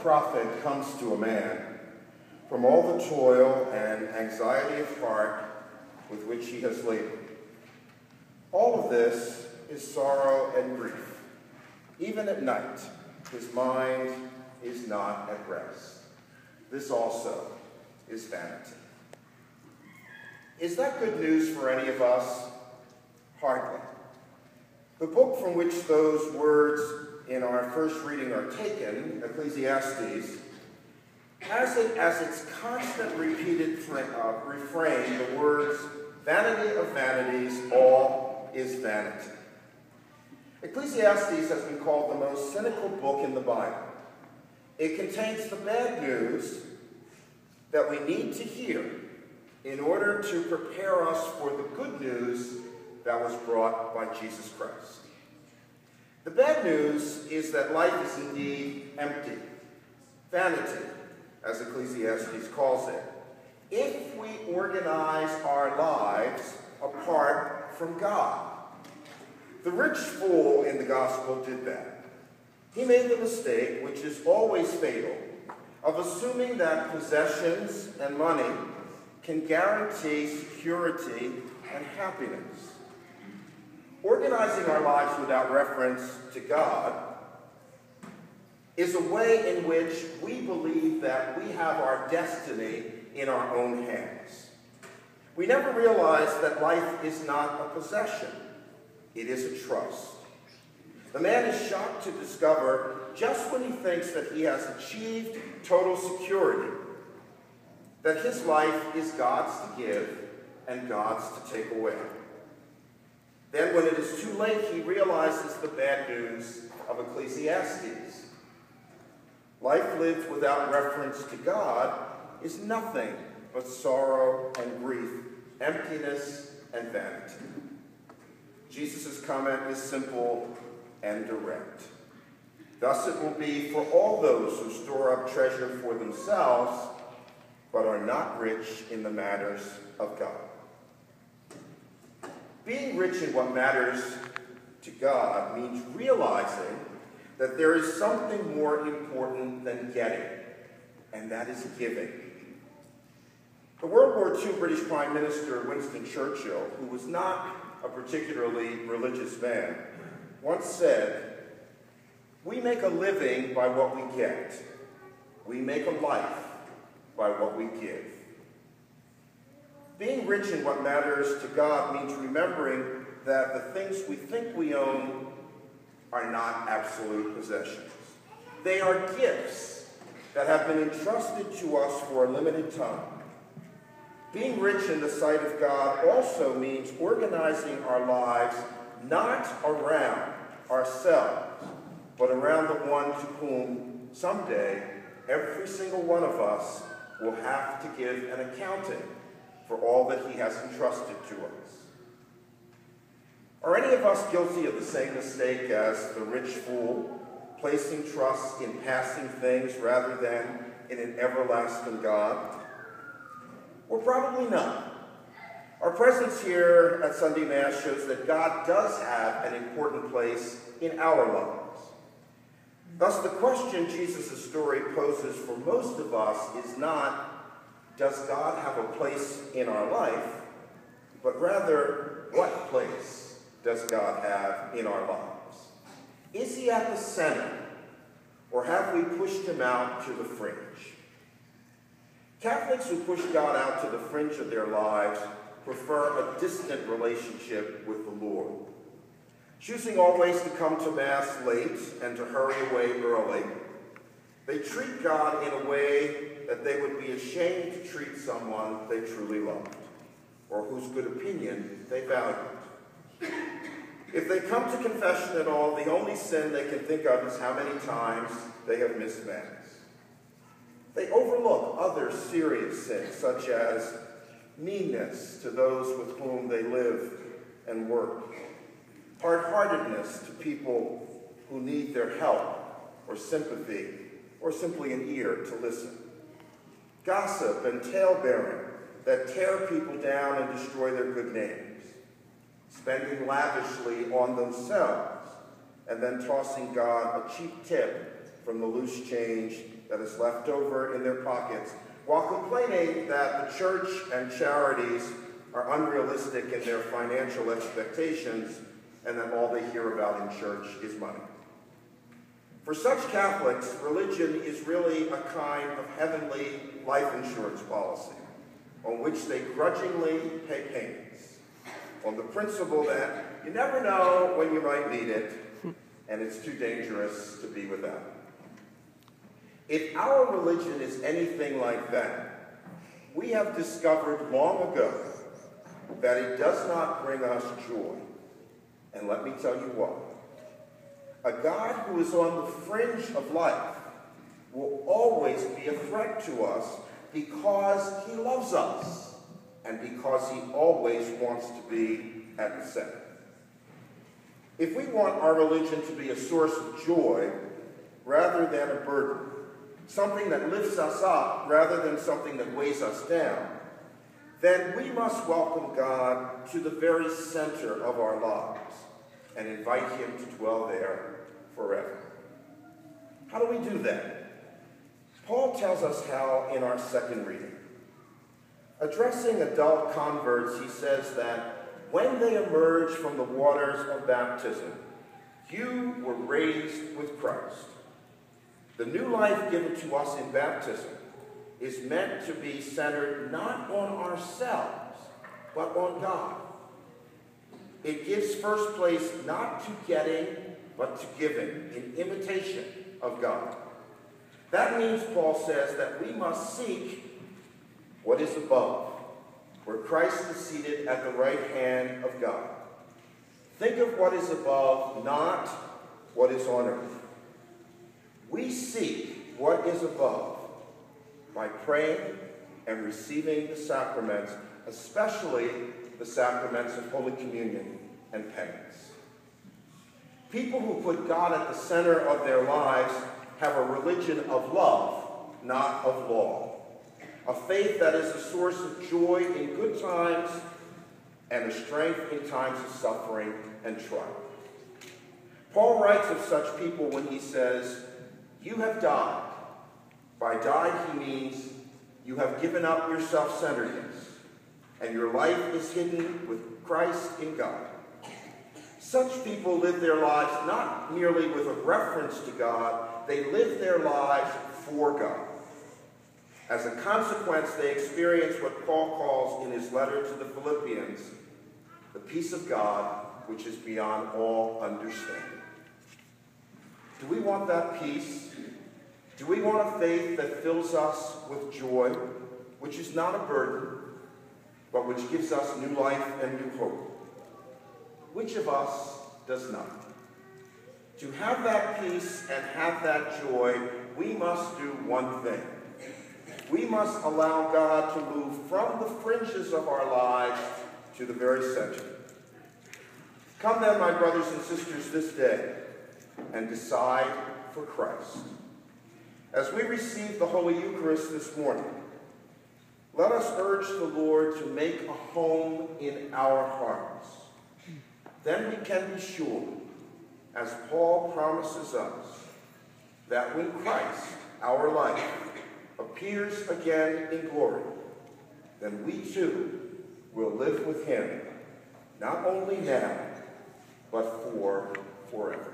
profit comes to a man from all the toil and anxiety of heart with which he has labored. All of this is sorrow and grief. Even at night, his mind is not at rest. This also is vanity. Is that good news for any of us? Hardly. The book from which those words in our first reading are taken, Ecclesiastes, has it as its constant repeated refrain the words, "Vanity of vanities, all is vanity." Ecclesiastes has been called the most cynical book in the Bible. It contains the bad news that we need to hear in order to prepare us for the good news that was brought by Jesus Christ. The bad news is that life is indeed empty, vanity, as Ecclesiastes calls it, if we organize our lives apart from God. The rich fool in the gospel did that. He made the mistake, which is always fatal, of assuming that possessions and money can guarantee security and happiness. Organizing our lives without reference to God is a way in which we believe that we have our destiny in our own hands. We never realize that life is not a possession. It is a trust. The man is shocked to discover, just when he thinks that he has achieved total security, that his life is God's to give and God's to take away. Then, when it is too late, he realizes the bad news of Ecclesiastes. Life lived without reference to God is nothing but sorrow and grief, emptiness and vanity. Jesus' comment is simple and direct. Thus it will be for all those who store up treasure for themselves, but are not rich in the matters of God. Being rich in what matters to God means realizing that there is something more important than getting, and that is giving. The World War II British Prime Minister Winston Churchill, who was not a particularly religious man, once said, "We make a living by what we get. We make a life by what we give." Being rich in what matters to God means remembering that the things we think we own are not absolute possessions. They are gifts that have been entrusted to us for a limited time. Being rich in the sight of God also means organizing our lives not around ourselves, but around the one to whom someday every single one of us will have to give an accounting for all that he has entrusted to us. Are any of us guilty of the same mistake as the rich fool, placing trust in passing things rather than in an everlasting God? Well, probably not. Our presence here at Sunday Mass shows that God does have an important place in our lives. Thus, the question Jesus' story poses for most of us is not, does God have a place in our life, but rather, what place does God have in our lives? Is he at the center, or have we pushed him out to the fringe? Catholics who push God out to the fringe of their lives prefer a distant relationship with the Lord. Choosing always to come to Mass late and to hurry away early, they treat God in a way that they would be ashamed to treat someone they truly loved, or whose good opinion they valued. If they come to confession at all, the only sin they can think of is how many times they have missed Mass. They overlook other serious sins, such as meanness to those with whom they live and work, hard-heartedness to people who need their help or sympathy or simply an ear to listen, gossip and tale-bearing that tear people down and destroy their good names, spending lavishly on themselves and then tossing God a cheap tip from the loose change that is left over in their pockets, while complaining that the church and charities are unrealistic in their financial expectations and that all they hear about in church is money. For such Catholics, religion is really a kind of heavenly life insurance policy on which they grudgingly pay payments, on the principle that you never know when you might need it, and it's too dangerous to be without. If our religion is anything like that, we have discovered long ago that it does not bring us joy. And let me tell you why. A God who is on the fringe of life will always be a threat to us because he loves us and because he always wants to be at the center. If we want our religion to be a source of joy rather than a burden, something that lifts us up rather than something that weighs us down, then we must welcome God to the very center of our lives and invite him to dwell there forever. How do we do that? Paul tells us how in our second reading. Addressing adult converts, he says that when they emerge from the waters of baptism, you were raised with Christ. The new life given to us in baptism is meant to be centered not on ourselves, but on God. It gives first place not to getting, but to giving, in imitation of God. That means, Paul says, that we must seek what is above, where Christ is seated at the right hand of God. Think of what is above, not what is on earth. We seek what is above by praying and receiving the sacraments, especially the sacraments of Holy Communion and penance. People who put God at the center of their lives have a religion of love, not of law. A faith that is a source of joy in good times and a strength in times of suffering and trial. Paul writes of such people when he says, "You have died." By died, he means you have given up your self-centeredness, and your life is hidden with Christ in God. Such people live their lives not merely with a reference to God, they live their lives for God. As a consequence, they experience what Paul calls in his letter to the Philippians, the peace of God, which is beyond all understanding. Do we want that peace? Do we want a faith that fills us with joy, which is not a burden, but which gives us new life and new hope? Which of us does not? To have that peace and have that joy, we must do one thing. We must allow God to move from the fringes of our lives to the very center. Come then, my brothers and sisters, this day and decide for Christ. As we receive the Holy Eucharist this morning, let us urge the Lord to make a home in our hearts. Then we can be sure, as Paul promises us, that when Christ, our life, appears again in glory, then we too will live with him, not only now, but forever.